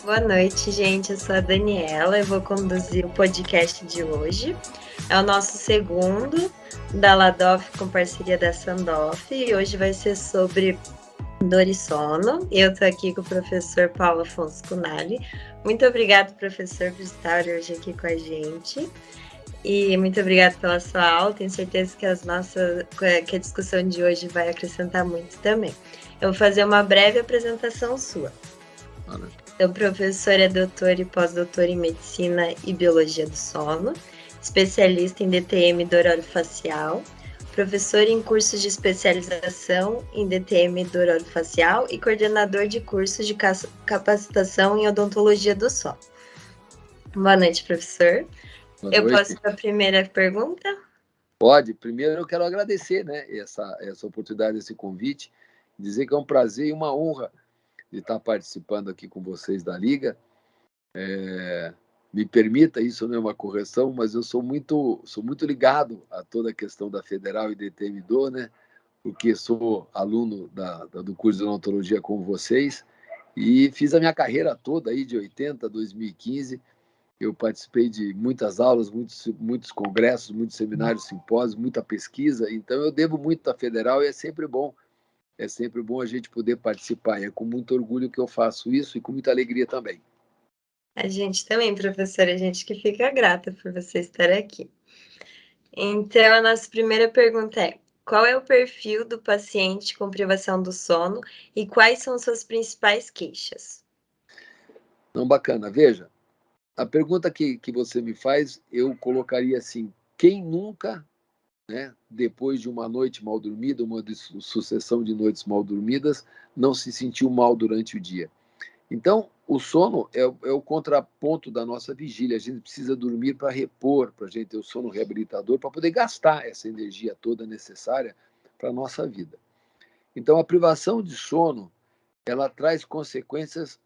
Boa noite, gente. Eu sou a Daniela. Eu vou conduzir o podcast de hoje. É o nosso segundo da Ladoff com parceria da Sandoff. E hoje vai ser sobre dor e sono. Eu estou aqui com o professor Paulo Afonso Cunali. Muito obrigado, professor, por estar hoje aqui com a gente. E muito obrigada pela sua aula. Tenho certeza que a discussão de hoje vai acrescentar muito também. Eu vou fazer uma breve apresentação sua. Então, o professor é doutor e pós-doutor em Medicina e Biologia do Sono, especialista em DTM dor orofacial, professor em cursos de especialização em DTM dor orofacial e coordenador de cursos de capacitação em odontologia do sono. Boa noite, professor. Boa noite. Posso ir para a primeira pergunta? Pode. Primeiro eu quero agradecer, essa oportunidade, esse convite, dizer que é um prazer e uma honra de estar participando aqui com vocês da Liga. Me permita, isso não é uma correção, mas eu sou muito ligado a toda a questão da Federal e DTM-DO, porque sou aluno do curso de odontologia com vocês e fiz a minha carreira toda aí de 80 a 2015. Eu participei de muitas aulas, muitos congressos, muitos seminários, simpósios, muita pesquisa. Então, eu devo muito à Federal e é sempre bom a gente poder participar. E é com muito orgulho que eu faço isso e com muita alegria também. A gente também, professora, a gente que fica grata por você estar aqui. Então, a nossa primeira pergunta é: qual é o perfil do paciente com privação do sono e quais são suas principais queixas? Não, bacana. Veja, a pergunta que você me faz, eu colocaria assim: quem nunca, depois de uma noite mal dormida, uma sucessão de noites mal dormidas, não se sentiu mal durante o dia? Então, o sono é o contraponto da nossa vigília. A gente precisa dormir para repor, para a gente ter o sono reabilitador, para poder gastar essa energia toda necessária para a nossa vida. Então, a privação de sono, ela traz consequências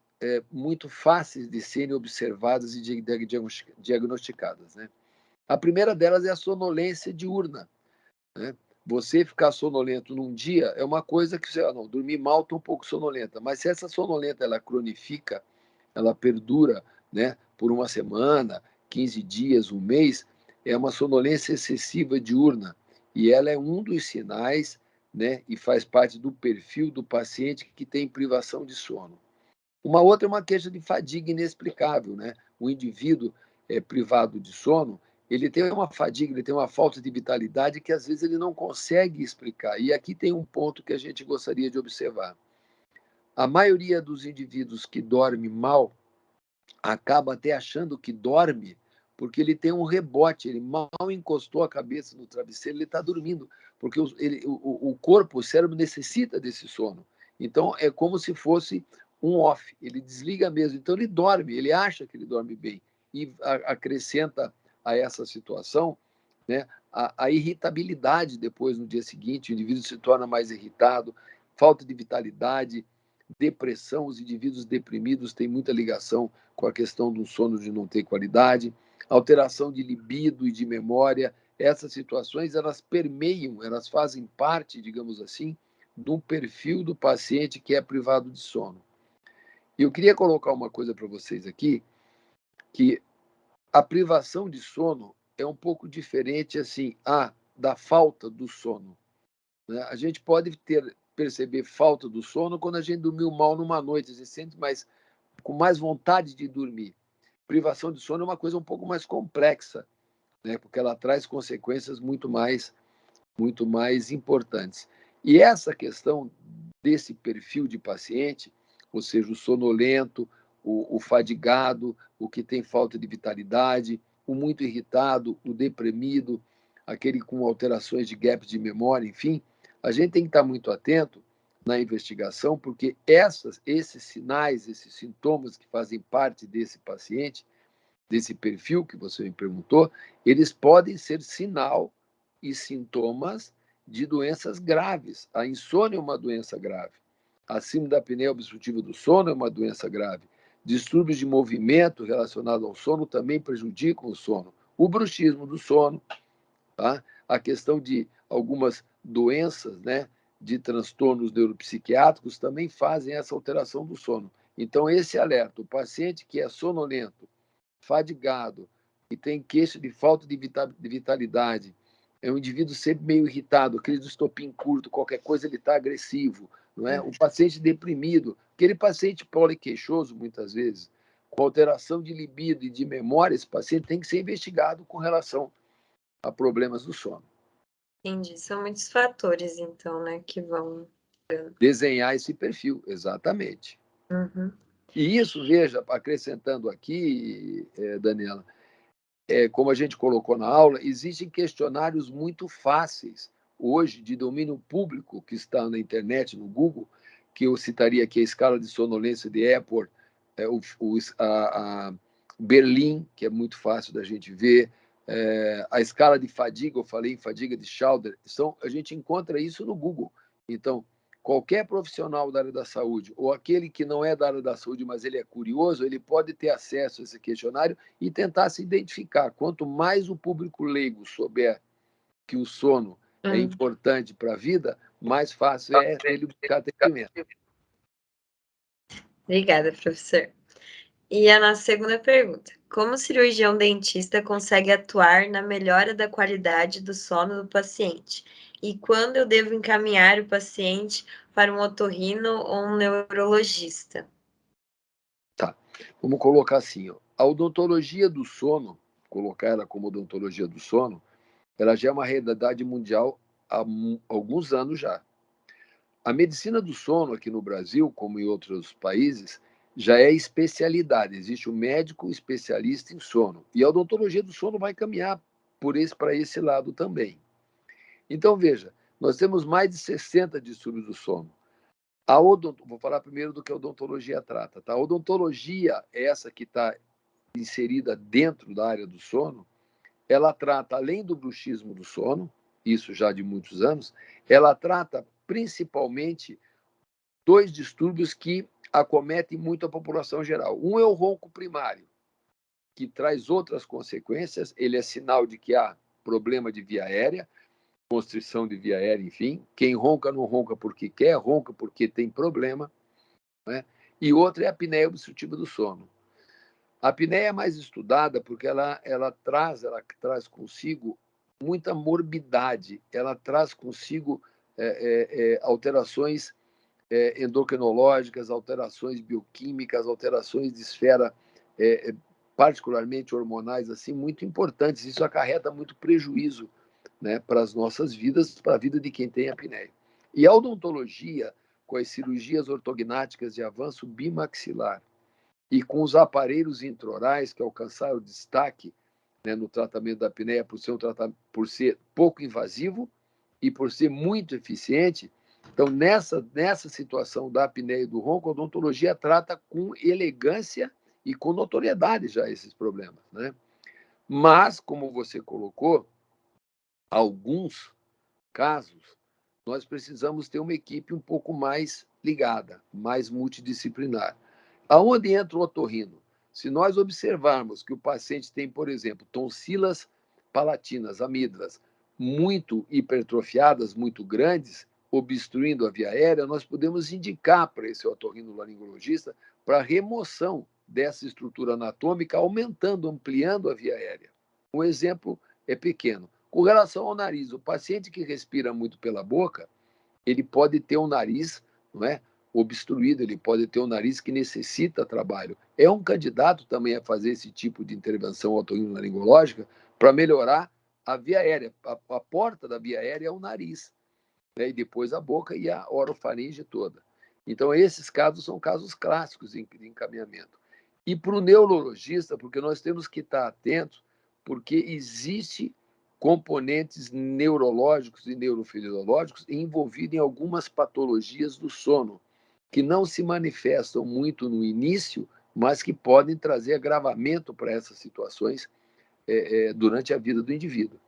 muito fáceis de serem observadas e diagnosticadas. A primeira delas é a sonolência diurna. Você ficar sonolento num dia é uma coisa que você, não, dormir mal, estou um pouco sonolenta. Mas se essa sonolenta ela cronifica, ela perdura, por uma semana, 15 dias, um mês, é uma sonolência excessiva diurna. E ela é um dos sinais, e faz parte do perfil do paciente que tem privação de sono. Uma outra é uma queixa de fadiga inexplicável. O indivíduo privado de sono, ele tem uma fadiga, ele tem uma falta de vitalidade que às vezes ele não consegue explicar. E aqui tem um ponto que a gente gostaria de observar. A maioria dos indivíduos que dorme mal acaba até achando que dorme porque ele tem um rebote, ele mal encostou a cabeça no travesseiro, ele está dormindo, porque o corpo, o cérebro necessita desse sono. Então, é como se fosse um off, ele desliga mesmo. Então, ele dorme, ele acha que ele dorme bem. E acrescenta a essa situação a irritabilidade depois, no dia seguinte, o indivíduo se torna mais irritado, falta de vitalidade, depressão. Os indivíduos deprimidos têm muita ligação com a questão do sono de não ter qualidade, alteração de libido e de memória. Essas situações, elas permeiam, elas fazem parte, digamos assim, do perfil do paciente que é privado de sono. E eu queria colocar uma coisa para vocês aqui, que a privação de sono é um pouco diferente assim, da falta do sono. A gente pode perceber falta do sono quando a gente dormiu mal numa noite, a gente sente com mais vontade de dormir. Privação de sono é uma coisa um pouco mais complexa, porque ela traz consequências muito mais importantes. E essa questão desse perfil de paciente, ou seja, o sonolento, o fadigado, o que tem falta de vitalidade, o muito irritado, o deprimido, aquele com alterações de gaps de memória, enfim, a gente tem que estar muito atento na investigação, porque esses sinais, esses sintomas que fazem parte desse paciente, desse perfil que você me perguntou, eles podem ser sinal e sintomas de doenças graves. A insônia é uma doença grave. A síndrome da apneia obstrutiva do sono é uma doença grave. Distúrbios de movimento relacionados ao sono também prejudicam o sono. O bruxismo do sono, tá? A questão de algumas doenças, de transtornos neuropsiquiátricos também fazem essa alteração do sono. Então, esse alerta, o paciente que é sonolento, fadigado, que tem queixa de falta de vitalidade, é um indivíduo sempre meio irritado, aquele do estopim curto, qualquer coisa ele está agressivo, não é? O paciente deprimido, aquele paciente poliqueixoso, muitas vezes, com alteração de libido e de memória, esse paciente tem que ser investigado com relação a problemas do sono. Entendi. São muitos fatores, então, né, que vão... Desenhar esse perfil, exatamente. Uhum. E isso, veja, acrescentando aqui, Daniela, como a gente colocou na aula, existem questionários muito fáceis hoje de domínio público que está na internet, no Google, que eu citaria aqui a escala de sonolência de Epworth, a Berlim, que é muito fácil da gente ver, a escala de fadiga, eu falei em fadiga de Schauder, a gente encontra isso no Google. Então, qualquer profissional da área da saúde, ou aquele que não é da área da saúde, mas ele é curioso, ele pode ter acesso a esse questionário e tentar se identificar. Quanto mais o público leigo souber que o sono é importante para a vida, mais fácil é ele buscar atendimento. Obrigada, professor. E a nossa segunda pergunta: como o cirurgião dentista consegue atuar na melhora da qualidade do sono do paciente? E quando eu devo encaminhar o paciente para um otorrino ou um neurologista? Tá, vamos colocar assim, ó. A odontologia do sono, colocar ela como odontologia do sono, ela já é uma realidade mundial há alguns anos já. A medicina do sono aqui no Brasil, como em outros países, já é especialidade. Existe um médico especialista em sono. E a odontologia do sono vai caminhar para esse lado também. Então, veja, nós temos mais de 60 distúrbios do sono. Vou falar primeiro do que a odontologia trata. Tá? A odontologia, essa que está inserida dentro da área do sono, ela trata, além do bruxismo do sono, isso já de muitos anos, ela trata principalmente dois distúrbios que acometem muito a população geral. Um é o ronco primário, que traz outras consequências, ele é sinal de que há problema de via aérea, constrição de via aérea, enfim. Quem ronca não ronca porque quer, ronca porque tem problema. Né? E outra é a apneia obstrutiva do sono. A apneia é mais estudada porque ela traz consigo muita morbidade, ela traz consigo alterações endocrinológicas, alterações bioquímicas, alterações de esfera, particularmente hormonais, assim, muito importantes. Isso acarreta muito prejuízo, né, para as nossas vidas, para a vida de quem tem apneia. E a odontologia, com as cirurgias ortognáticas de avanço bimaxilar e com os aparelhos intraorais que alcançaram destaque, né, no tratamento da apneia por ser pouco invasivo e por ser muito eficiente. Então, nessa situação da apneia e do ronco, a odontologia trata com elegância e com notoriedade já esses problemas, né? Mas, como você colocou, alguns casos, nós precisamos ter uma equipe um pouco mais ligada, mais multidisciplinar. Aonde entra o otorrino? Se nós observarmos que o paciente tem, por exemplo, tonsilas palatinas, amígdalas, muito hipertrofiadas, muito grandes, obstruindo a via aérea, nós podemos indicar para esse otorrinolaringologista para remoção dessa estrutura anatômica, aumentando, ampliando a via aérea. Um exemplo é pequeno. Com relação ao nariz, o paciente que respira muito pela boca, ele pode ter um nariz, não é, obstruído, ele pode ter um nariz que necessita trabalho. É um candidato também a fazer esse tipo de intervenção otorrinolaringológica para melhorar a via aérea. A porta da via aérea é o nariz, né, e depois a boca e a orofaringe toda. Então, esses casos são casos clássicos de encaminhamento. E para o neurologista, porque nós temos que estar atentos, porque existe componentes neurológicos e neurofisiológicos envolvidos em algumas patologias do sono, que não se manifestam muito no início, mas que podem trazer agravamento para essas situações durante a vida do indivíduo.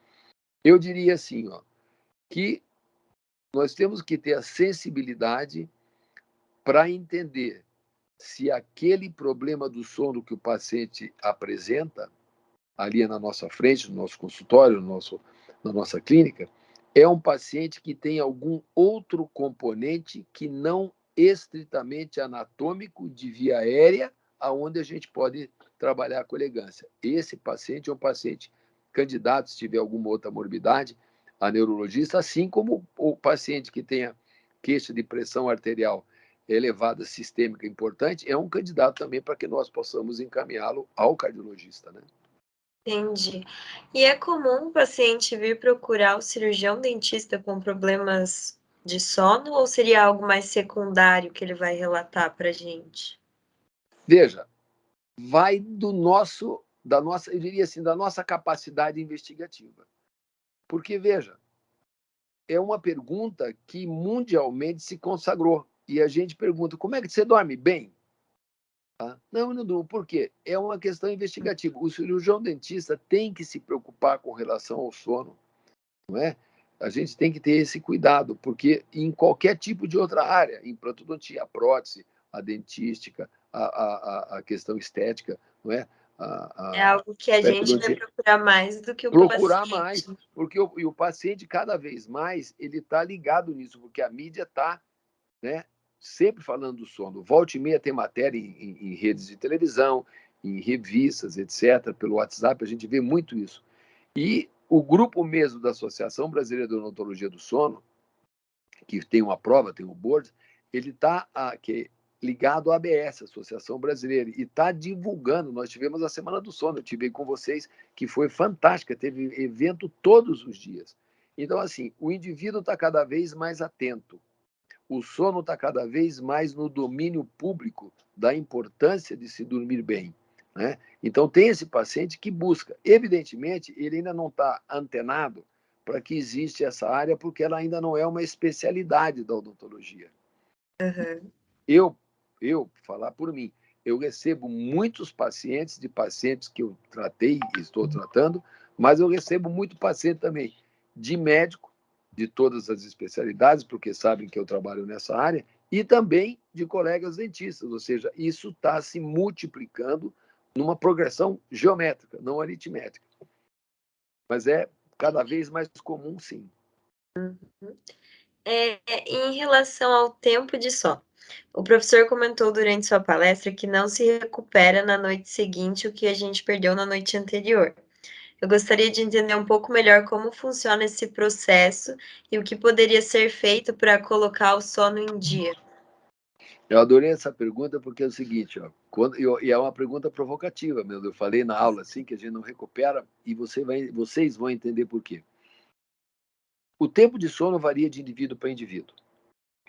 Eu diria assim, ó, que nós temos que ter a sensibilidade para entender se aquele problema do sono que o paciente apresenta ali na nossa frente, no nosso consultório, na nossa clínica, é um paciente que tem algum outro componente que não estritamente anatômico de via aérea, aonde a gente pode trabalhar com elegância. Esse paciente é um paciente candidato, se tiver alguma outra morbidade, a neurologista, assim como o paciente que tenha queixa de pressão arterial elevada sistêmica importante, é um candidato também para que nós possamos encaminhá-lo ao cardiologista, né? Entendi. E é comum o paciente vir procurar o cirurgião dentista com problemas de sono ou seria algo mais secundário que ele vai relatar para a gente? Veja, vai eu diria assim, da nossa capacidade investigativa. Porque, veja, é uma pergunta que mundialmente se consagrou. E a gente pergunta, como é que você dorme bem? Tá? Não, não durmo. Por quê? É uma questão investigativa. O cirurgião dentista tem que se preocupar com relação ao sono, não é? A gente tem que ter esse cuidado, porque em qualquer tipo de outra área, implantodontia, a prótese, a dentística, a questão estética, não é? É A algo que a gente vai periodontia, procurar mais do que o procurar mais, paciente. porque o paciente, cada vez mais, ele está ligado nisso, porque a mídia está, né, sempre falando do sono. Volta e meia tem matéria em redes de televisão, em revistas, etc., pelo WhatsApp, a gente vê muito isso. E o grupo mesmo da Associação Brasileira de Odontologia do Sono, que tem uma prova, tem um board, ele está ligado à ABS, Associação Brasileira, e está divulgando. Nós tivemos a Semana do Sono, eu tive com vocês, que foi fantástica, teve evento todos os dias. Então, assim, o indivíduo está cada vez mais atento, o sono está cada vez mais no domínio público da importância de se dormir bem, né? Então, tem esse paciente que busca. Evidentemente, ele ainda não está antenado para que existe essa área, porque ela ainda não é uma especialidade da odontologia. Uhum. Eu falar por mim, eu recebo muitos pacientes, de pacientes que eu tratei e estou tratando, mas eu recebo muito paciente também de médico, de todas as especialidades, porque sabem que eu trabalho nessa área, e também de colegas dentistas, ou seja, isso está se multiplicando numa progressão geométrica, não aritmética. Mas é cada vez mais comum, sim. Em relação ao tempo de sono, o professor comentou durante sua palestra que não se recupera na noite seguinte o que a gente perdeu na noite anterior. Eu gostaria de entender um pouco melhor como funciona esse processo e o que poderia ser feito para colocar o sono em dia. Eu adorei essa pergunta porque é o seguinte, ó, e é uma pergunta provocativa mesmo. Eu falei na aula assim que a gente não recupera e vocês vão entender por quê. O tempo de sono varia de indivíduo para indivíduo,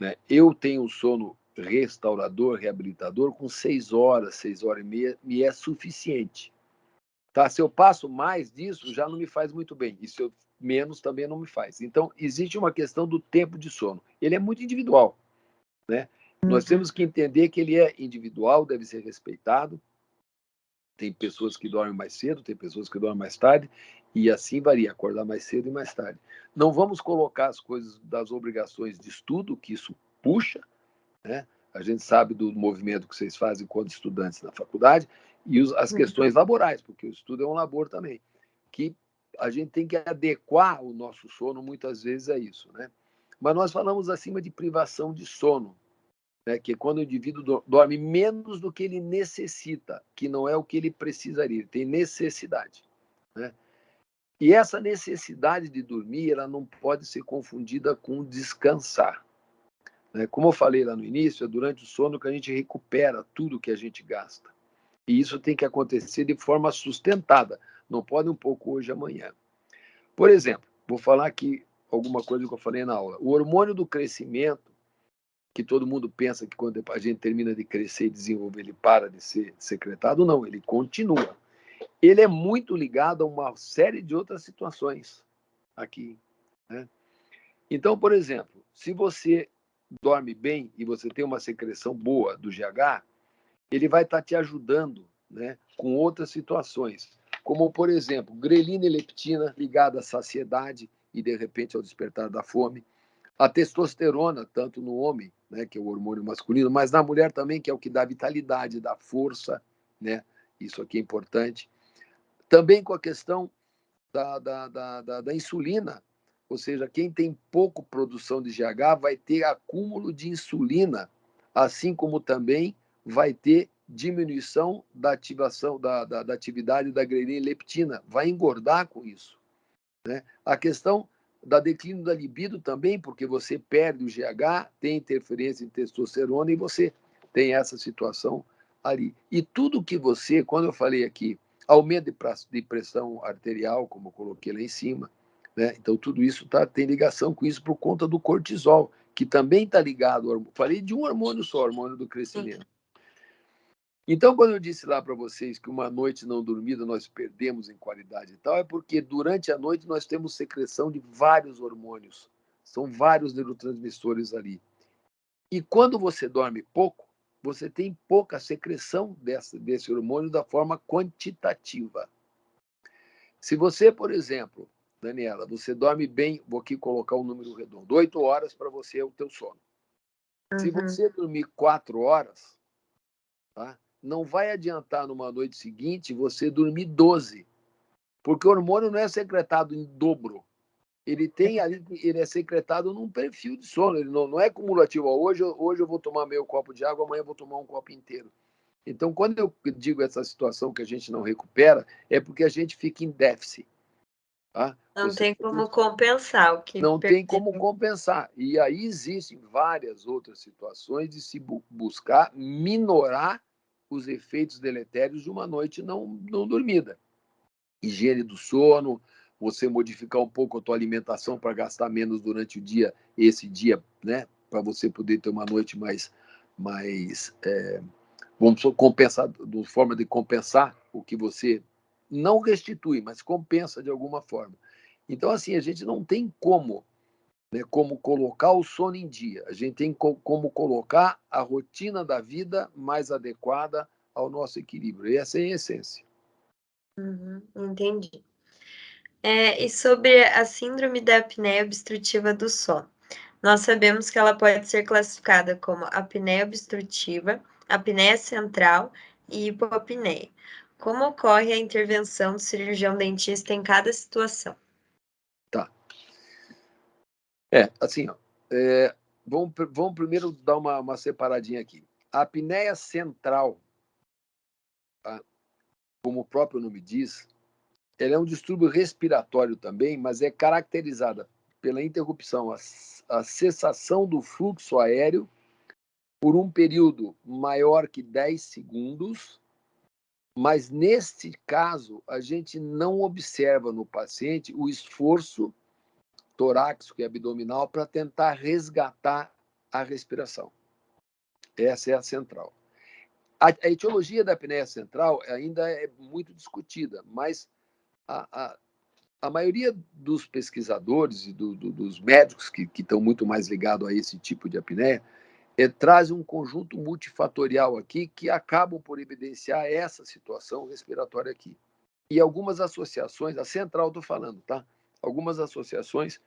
né? Eu tenho um sono restaurador, reabilitador com 6 horas, 6 horas e meia, me é suficiente. Tá? Se eu passo mais disso, já não me faz muito bem. E se eu menos, também não me faz. Então, existe uma questão do tempo de sono. Ele é muito individual, né? Nós temos que entender que ele é individual, deve ser respeitado. Tem pessoas que dormem mais cedo, tem pessoas que dormem mais tarde, e assim varia, acordar mais cedo e mais tarde. Não vamos colocar as coisas das obrigações de estudo, que isso puxa, né? A gente sabe do movimento que vocês fazem quando estudantes na faculdade, e as questões laborais, porque o estudo é um labor também, que a gente tem que adequar o nosso sono muitas vezes a isso, né? Mas nós falamos acima de privação de sono, né, que é quando o indivíduo dorme menos do que ele necessita, que não é o que ele precisaria, ele tem necessidade, né? E essa necessidade de dormir, ela não pode ser confundida com descansar, né? Como eu falei lá no início, é durante o sono que a gente recupera tudo que a gente gasta. E isso tem que acontecer de forma sustentada, não pode um pouco hoje e amanhã. Por exemplo, vou falar aqui alguma coisa que eu falei na aula. O hormônio do crescimento, que todo mundo pensa que quando a gente termina de crescer e desenvolver, ele para de ser secretado. Não, ele continua. Ele é muito ligado a uma série de outras situações aqui, né? Então, por exemplo, se você dorme bem e você tem uma secreção boa do GH, ele vai estar te ajudando, né, com outras situações, como, por exemplo, grelina e leptina ligada à saciedade e, de repente, ao despertar da fome. A testosterona, tanto no homem, né, que é o hormônio masculino, mas na mulher também, que é o que dá vitalidade, dá força, né? Isso aqui é importante. Também com a questão da insulina, ou seja, quem tem pouco produção de GH vai ter acúmulo de insulina assim como também vai ter diminuição da ativação da atividade da grelina leptina, vai engordar com isso, né? A questão da declínio da libido também, porque você perde o GH, tem interferência em testosterona e você tem essa situação ali. E tudo que você, quando eu falei aqui, aumento de pressão arterial, como eu coloquei lá em cima, né? Então tudo isso tem ligação com isso por conta do cortisol, que também está ligado, falei de um hormônio só, hormônio do crescimento. Então, quando eu disse lá para vocês que uma noite não dormida nós perdemos em qualidade e tal, é porque durante a noite nós temos secreção de vários hormônios. São vários neurotransmissores ali. E quando você dorme pouco, você tem pouca secreção desse hormônio da forma quantitativa. Se você, por exemplo, Daniela, você dorme bem, vou aqui colocar um número redondo, 8 horas para você é o teu sono. Se você dormir 4 horas, tá? Não vai adiantar numa noite seguinte você dormir 12, porque o hormônio não é secretado em dobro. Ele é secretado num perfil de sono, ele não é cumulativo. Hoje eu vou tomar meio copo de água, amanhã eu vou tomar um copo inteiro. Então, quando eu digo essa situação que a gente não recupera, é porque a gente fica em déficit. Tá? Não tem como compensar o que não tem como perdeu. compensar. E aí existem várias outras situações de se buscar minorar os efeitos deletérios de uma noite não dormida. Higiene do sono, você modificar um pouco a tua alimentação para gastar menos durante o dia, esse dia, né? Para você poder ter uma noite mais vamos compensar, de forma de compensar o que você não restitui, mas compensa de alguma forma. Então, assim, a gente não tem como, né, como colocar o sono em dia. A gente tem como colocar a rotina da vida mais adequada ao nosso equilíbrio. E essa é a essência. Entendi. E sobre a síndrome da apneia obstrutiva do sono. Nós sabemos que ela pode ser classificada como apneia obstrutiva, apneia central e hipopneia. Como ocorre a intervenção do cirurgião dentista em cada situação? Tá. Assim, ó, vamos primeiro dar uma separadinha aqui. A apneia central, tá? Como o próprio nome diz, ela é um distúrbio respiratório também, mas é caracterizada pela interrupção, a cessação do fluxo aéreo por um período maior que 10 segundos, mas neste caso a gente não observa no paciente o esforço torácico e abdominal para tentar resgatar a respiração. Essa é a central. A etiologia da apneia central ainda é muito discutida, mas a maioria dos pesquisadores e dos médicos que estão muito mais ligados a esse tipo de apneia trazem um conjunto multifatorial aqui que acabam por evidenciar essa situação respiratória aqui. E algumas associações, a central estou falando, tá? Algumas associações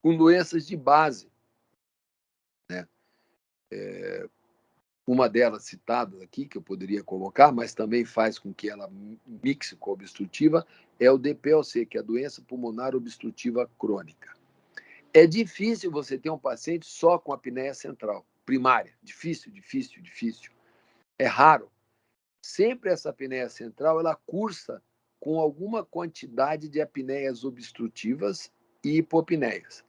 com doenças de base, né? Uma delas citada aqui, que eu poderia colocar, mas também faz com que ela mixe com a obstrutiva, é o DPLC, que é a doença pulmonar obstrutiva crônica. É difícil você ter um paciente só com apneia central, primária. Difícil. É raro. Sempre essa apneia central, ela cursa com alguma quantidade de apneias obstrutivas e hipopneias.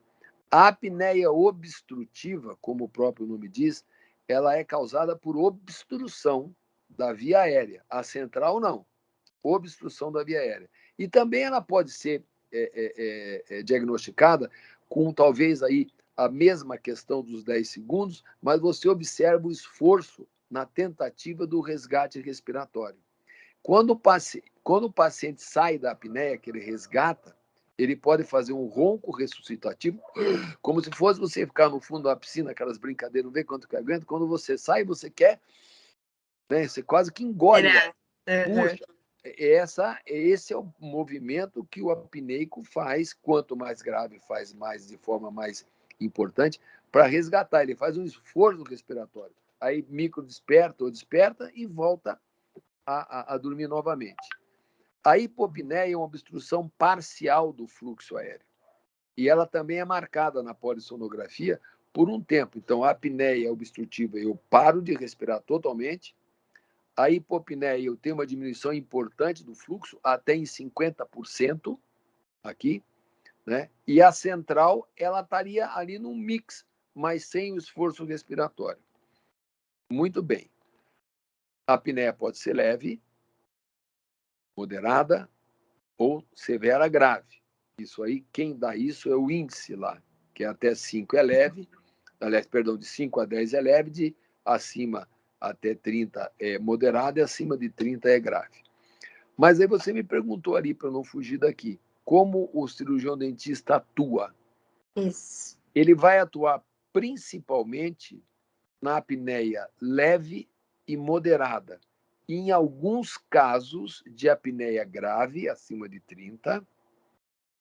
A apneia obstrutiva, como o próprio nome diz, ela é causada por obstrução da via aérea. A central, não. Obstrução da via aérea. E também ela pode ser diagnosticada com talvez aí a mesma questão dos 10 segundos, mas você observa o esforço na tentativa do resgate respiratório. Quando o paciente sai da apneia, que ele resgata, ele pode fazer um ronco ressuscitativo, como se fosse você ficar no fundo da piscina, aquelas brincadeiras, não vê quanto que aguenta. Quando você sai, você quer, né, você quase que engole o ar. Puxa, esse é o movimento que o apneico faz, quanto mais grave faz, mais de forma mais importante, para resgatar. Ele faz um esforço respiratório. Aí micro desperta ou desperta e volta a dormir novamente. A hipopneia é uma obstrução parcial do fluxo aéreo. E ela também é marcada na polissonografia por um tempo. Então, a apneia obstrutiva, eu paro de respirar totalmente. A hipopneia, eu tenho uma diminuição importante do fluxo, até em 50% aqui, né? E a central, ela estaria ali num mix, mas sem o esforço respiratório. Muito bem. A apneia pode ser leve, moderada ou severa grave. Isso aí, quem dá isso é o índice lá, que é até 5 é leve, aliás, perdão, de 5 a 10 é leve, de acima até 30 é moderado e acima de 30 é grave. Mas aí você me perguntou ali, para eu não fugir daqui, como o cirurgião dentista atua? Isso. Ele vai atuar principalmente na apneia leve e moderada. Em alguns casos de apneia grave, acima de 30,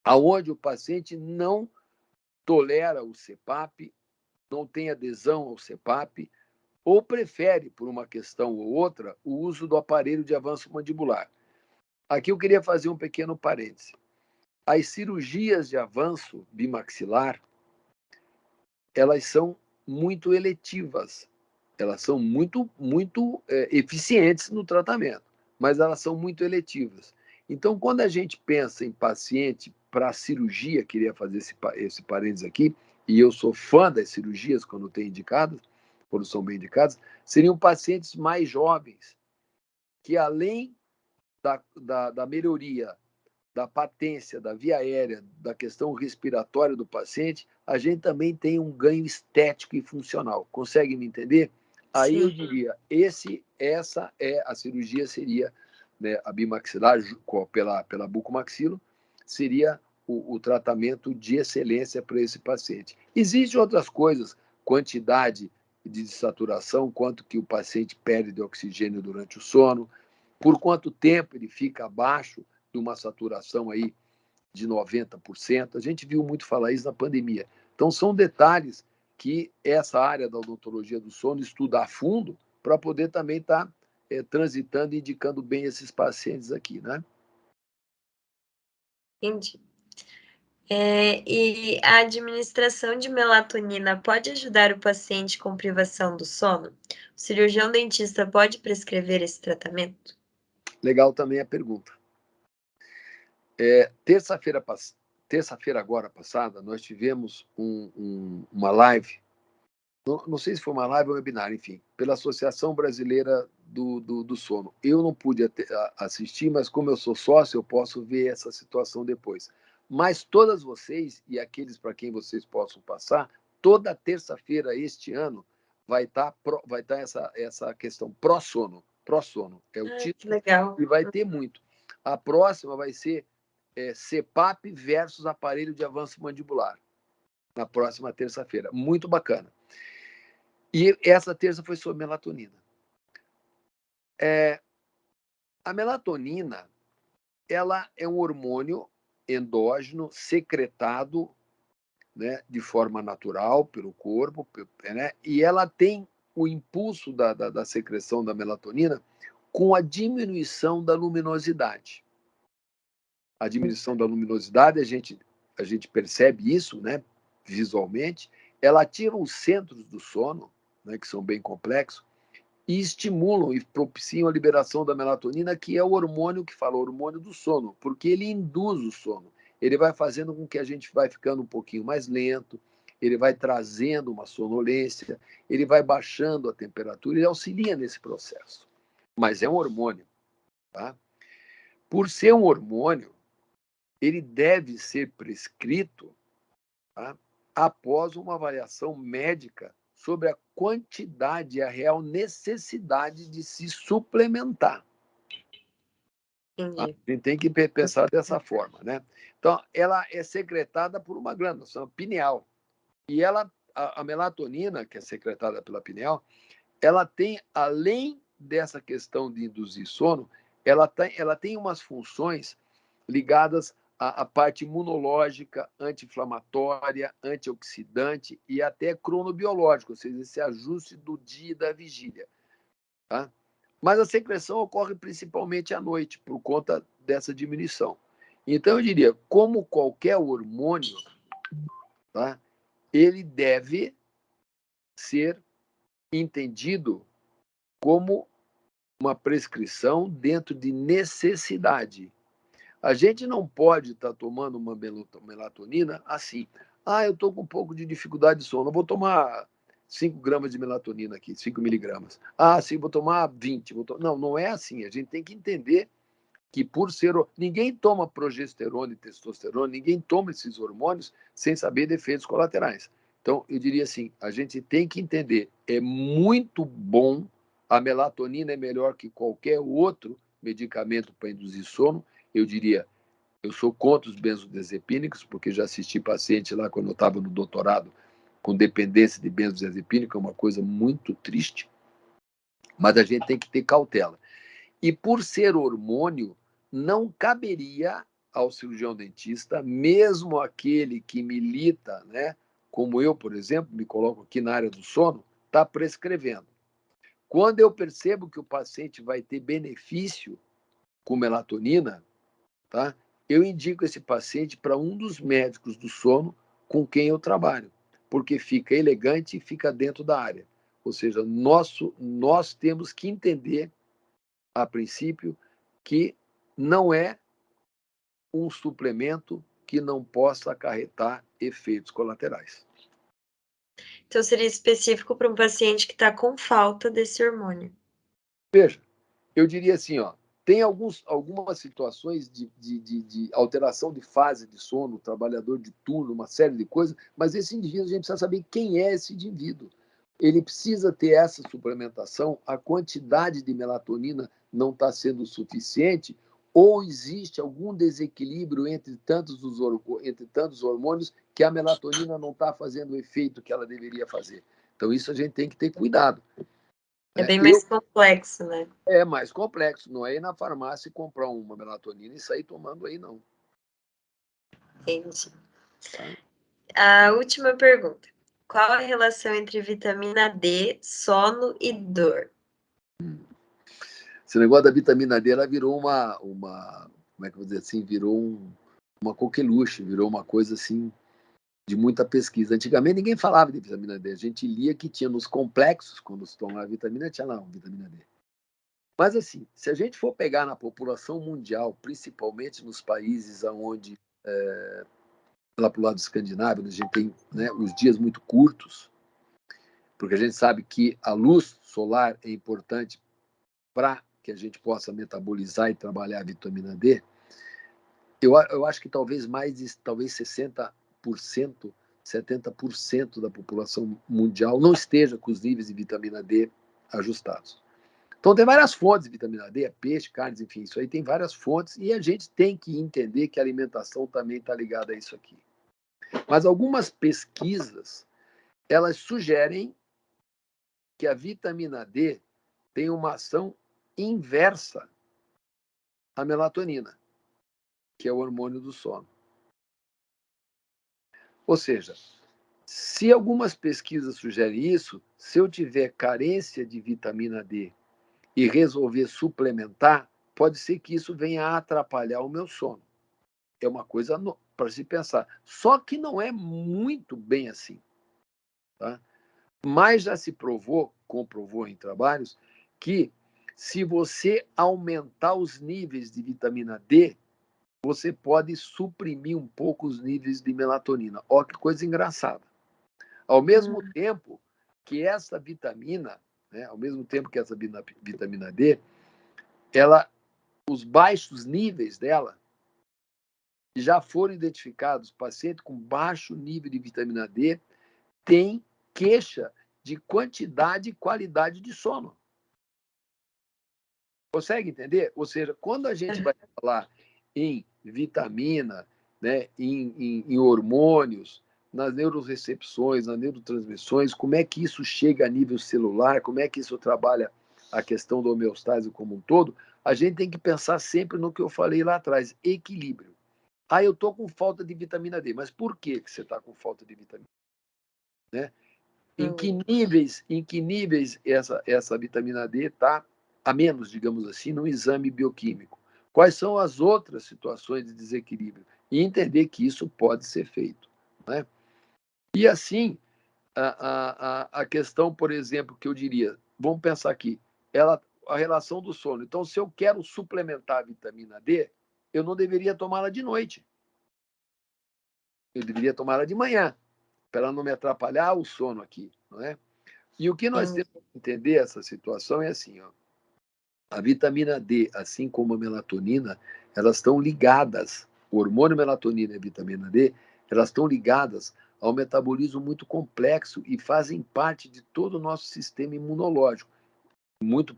aonde o paciente não tolera o CPAP, não tem adesão ao CPAP, ou prefere, por uma questão ou outra, o uso do aparelho de avanço mandibular. Aqui eu queria fazer um pequeno parêntese. As cirurgias de avanço bimaxilar, elas são muito eletivas, elas são muito eficientes no tratamento, mas elas são muito eletivas. Então, quando a gente pensa em paciente para cirurgia, queria fazer esse parênteses aqui, e eu sou fã das cirurgias quando tem indicadas, quando são bem indicadas, seriam pacientes mais jovens, que além da melhoria da patência, da via aérea, da questão respiratória do paciente, a gente também tem um ganho estético e funcional. Consegue me entender? Aí eu diria, essa é a cirurgia, seria, né, a bimaxilar pela bucomaxilo, seria o tratamento de excelência para esse paciente. Existem outras coisas, quantidade de saturação, quanto que o paciente perde de oxigênio durante o sono, por quanto tempo ele fica abaixo de uma saturação aí de 90%. A gente viu muito falar isso na pandemia. Então, são detalhes que essa área da odontologia do sono estuda a fundo para poder também estar transitando e indicando bem esses pacientes aqui, né? Entendi. E a administração de melatonina pode ajudar o paciente com privação do sono? O cirurgião dentista pode prescrever esse tratamento? Legal também a pergunta. Terça-feira agora passada, nós tivemos uma live, não sei se foi uma live ou um webinar, enfim, pela Associação Brasileira do Sono. Eu não pude assistir, mas como eu sou sócio, eu posso ver essa situação depois. Mas todas vocês, e aqueles para quem vocês possam passar, toda terça-feira este ano vai estar essa questão pró-sono. Pró-sono é o Que título, legal. e vai ter muito. A próxima vai ser CPAP versus aparelho de avanço mandibular, na próxima terça-feira. Muito bacana. E essa terça foi sobre melatonina. A melatonina, ela é um hormônio endógeno secretado, né, de forma natural pelo corpo, né, e ela tem o impulso da secreção da melatonina com a diminuição da luminosidade. A diminuição da luminosidade, a gente percebe isso, né, visualmente, ela ativa os centros do sono, né, que são bem complexos, e estimulam e propiciam a liberação da melatonina, que é o hormônio que fala, o hormônio do sono, porque ele induz o sono. Ele vai fazendo com que a gente vai ficando um pouquinho mais lento, ele vai trazendo uma sonolência, ele vai baixando a temperatura, ele auxilia nesse processo. Mas é um hormônio, tá? Por ser um hormônio, ele deve ser prescrito, tá, após uma avaliação médica sobre a quantidade e a real necessidade de se suplementar. Tá? Entendi. A gente tem que pensar dessa forma, né? Então, ela é secretada por uma glândula, chama pineal. E a melatonina, que é secretada pela pineal, ela tem, além dessa questão de induzir sono, ela tem umas funções ligadas à parte imunológica, anti-inflamatória, antioxidante e até cronobiológico, ou seja, esse ajuste do dia e da vigília. Tá? Mas a secreção ocorre principalmente à noite, por conta dessa diminuição. Então, eu diria, como qualquer hormônio, tá, ele deve ser entendido como uma prescrição dentro de necessidade. A gente não pode estar tomando uma melatonina assim. Eu estou com um pouco de dificuldade de sono, eu vou tomar 5 gramas de melatonina aqui, 5 miligramas. Sim, vou tomar 20. Não, não é assim. A gente tem que entender que por ser... Ninguém toma progesterona e testosterona, ninguém toma esses hormônios sem saber de efeitos colaterais. Então, eu diria assim, a gente tem que entender, é muito bom, a melatonina é melhor que qualquer outro medicamento para induzir sono. Eu diria, eu sou contra os benzodiazepínicos, porque já assisti paciente lá quando eu estava no doutorado com dependência de benzodiazepínico, é uma coisa muito triste, mas a gente tem que ter cautela. E por ser hormônio, não caberia ao cirurgião dentista, mesmo aquele que milita, né, como eu, por exemplo, me coloco aqui na área do sono, está prescrevendo. Quando eu percebo que o paciente vai ter benefício com melatonina, tá? Eu indico esse paciente para um dos médicos do sono com quem eu trabalho, porque fica elegante e fica dentro da área. Ou seja, nós temos que entender, a princípio, que não é um suplemento que não possa acarretar efeitos colaterais. Então, seria específico para um paciente que está com falta desse hormônio. Veja, eu diria assim, tem algumas situações de alteração de fase de sono, trabalhador de turno, uma série de coisas, mas esse indivíduo, a gente precisa saber quem é esse indivíduo. Ele precisa ter essa suplementação, a quantidade de melatonina não está sendo suficiente, ou existe algum desequilíbrio entre tantos hormônios que a melatonina não está fazendo o efeito que ela deveria fazer. Então, isso a gente tem que ter cuidado. É bem mais complexo, né? É mais complexo, não é ir na farmácia e comprar uma melatonina e sair tomando aí, não. Entendi. Tá? A última pergunta. Qual a relação entre vitamina D, sono e dor? Esse negócio da vitamina D, ela virou como é que eu vou dizer assim, uma coqueluche, virou uma coisa assim de muita pesquisa. Antigamente ninguém falava de vitamina D, a gente lia que tinha nos complexos, quando se tomava vitamina, tinha lá vitamina D. Mas assim, se a gente for pegar na população mundial, principalmente nos países onde, lá para o lado escandinavo, a gente tem, né, os dias muito curtos, porque a gente sabe que a luz solar é importante para que a gente possa metabolizar e trabalhar a vitamina D. Eu acho que talvez talvez 60%, 70% da população mundial não esteja com os níveis de vitamina D ajustados. Então, tem várias fontes de vitamina D, peixe, carnes, enfim, isso aí tem várias fontes, e a gente tem que entender que a alimentação também está ligada a isso aqui. Mas algumas pesquisas, elas sugerem que a vitamina D tem uma ação inversa à melatonina, que é o hormônio do sono. Ou seja, se algumas pesquisas sugerem isso, se eu tiver carência de vitamina D e resolver suplementar, pode ser que isso venha a atrapalhar o meu sono. É uma coisa para se pensar. Só que não é muito bem assim. Tá? Mas já se comprovou em trabalhos, que se você aumentar os níveis de vitamina D, você pode suprimir um pouco os níveis de melatonina. Olha que coisa engraçada. Ao mesmo tempo que essa vitamina, né, ao mesmo tempo que essa vitamina D, os baixos níveis dela já foram identificados. Paciente com baixo nível de vitamina D tem queixa de quantidade e qualidade de sono. Consegue entender? Ou seja, quando a gente vai falar em vitamina, né, em hormônios, nas neurorecepções, nas neurotransmissões, como é que isso chega a nível celular, como é que isso trabalha a questão da homeostase como um todo, a gente tem que pensar sempre no que eu falei lá atrás, equilíbrio. Eu estou com falta de vitamina D, mas por que você está com falta de vitamina D? Né? Em que níveis essa vitamina D está a menos, digamos assim, no exame bioquímico? Quais são as outras situações de desequilíbrio? E entender que isso pode ser feito. Né? E assim, a questão, por exemplo, que eu diria, vamos pensar aqui, a relação do sono. Então, se eu quero suplementar a vitamina D, eu não deveria tomá-la de noite. Eu deveria tomá-la de manhã, para ela não me atrapalhar o sono aqui, não é? E o que nós temos que entender essa situação é assim, ó, a vitamina D, assim como a melatonina, elas estão ligadas, o hormônio melatonina e a vitamina D, elas estão ligadas ao metabolismo muito complexo e fazem parte de todo o nosso sistema imunológico.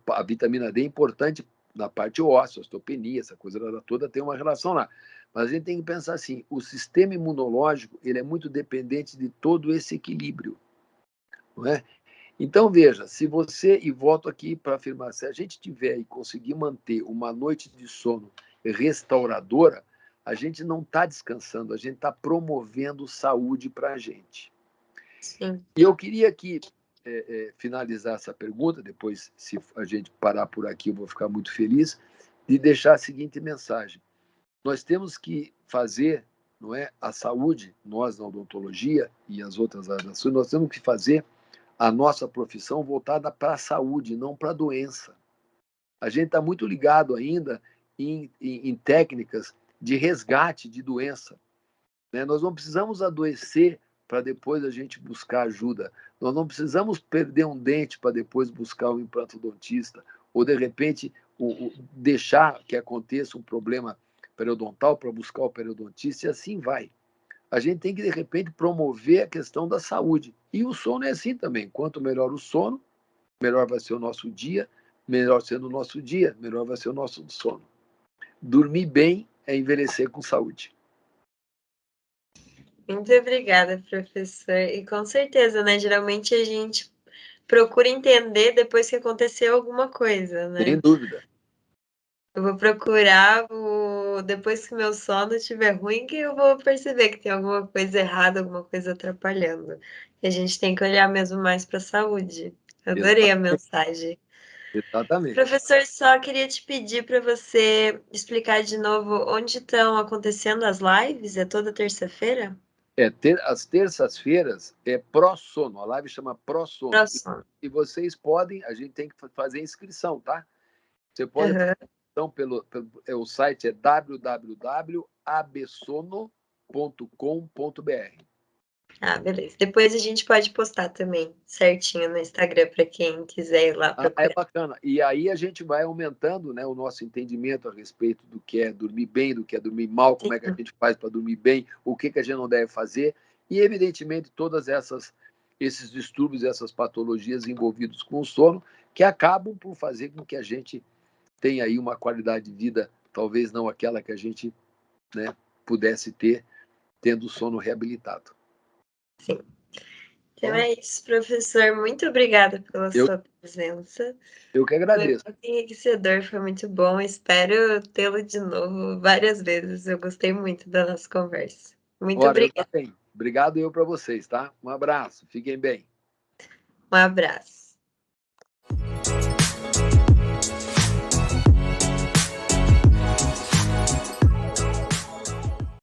A vitamina D é importante na parte óssea, osteopenia, essa coisa toda tem uma relação lá. Mas a gente tem que pensar assim, o sistema imunológico, ele é muito dependente de todo esse equilíbrio, não é? Então, veja, se você, e volto aqui para afirmar, se a gente tiver e conseguir manter uma noite de sono restauradora, a gente não está descansando, a gente está promovendo saúde para a gente. Sim. E eu queria aqui finalizar essa pergunta, depois, se a gente parar por aqui, eu vou ficar muito feliz, de deixar a seguinte mensagem. Nós temos que fazer, não é, a saúde, nós na odontologia e as outras áreas da saúde, nós temos que fazer a nossa profissão voltada para a saúde, não para a doença. A gente está muito ligado ainda em técnicas de resgate de doença, né? Nós não precisamos adoecer para depois a gente buscar ajuda. Nós não precisamos perder um dente para depois buscar um implantodontista, ou de repente deixar que aconteça um problema periodontal para buscar o periodontista, e assim vai. A gente tem que, de repente, promover a questão da saúde. E o sono é assim também. Quanto melhor o sono, melhor vai ser o nosso dia, melhor sendo o nosso dia, melhor vai ser o nosso sono. Dormir bem é envelhecer com saúde. Muito obrigada, professor. E com certeza, né? Geralmente a gente procura entender depois que aconteceu alguma coisa, né? Sem dúvida. Eu vou procurar, depois que meu sono estiver ruim, que eu vou perceber que tem alguma coisa errada, alguma coisa atrapalhando. E a gente tem que olhar mesmo mais para a saúde. Adorei a mensagem. Exatamente. Professor, só queria te pedir para você explicar de novo onde estão acontecendo as lives. É toda terça-feira? As terças-feiras é pró-sono, a live chama pró-sono. Próximo. E vocês podem, a gente tem que fazer inscrição, tá? Você pode fazer Aham. inscrição o site é www.absono.com.br. Ah, beleza. Depois a gente pode postar também certinho no Instagram para quem quiser ir lá É procurar. bacana. E aí a gente vai aumentando, né, o nosso entendimento a respeito do que é dormir bem, do que é dormir mal, como é que a gente faz para dormir bem, o que a gente não deve fazer. E, evidentemente, esses distúrbios, essas patologias envolvidas com o sono, que acabam por fazer com que a gente tenha aí uma qualidade de vida, talvez não aquela que a gente, né, pudesse ter tendo o sono reabilitado. Sim. Então é isso, professor. Muito obrigada pela Eu, sua presença. eu que Foi agradeço. muito enriquecedor, foi muito bom. Espero tê-lo de novo várias vezes. Eu gostei muito da nossa conversa. Muito Ora, eu obrigada. também. Obrigado eu para vocês, tá? Um abraço. Fiquem bem. Um abraço.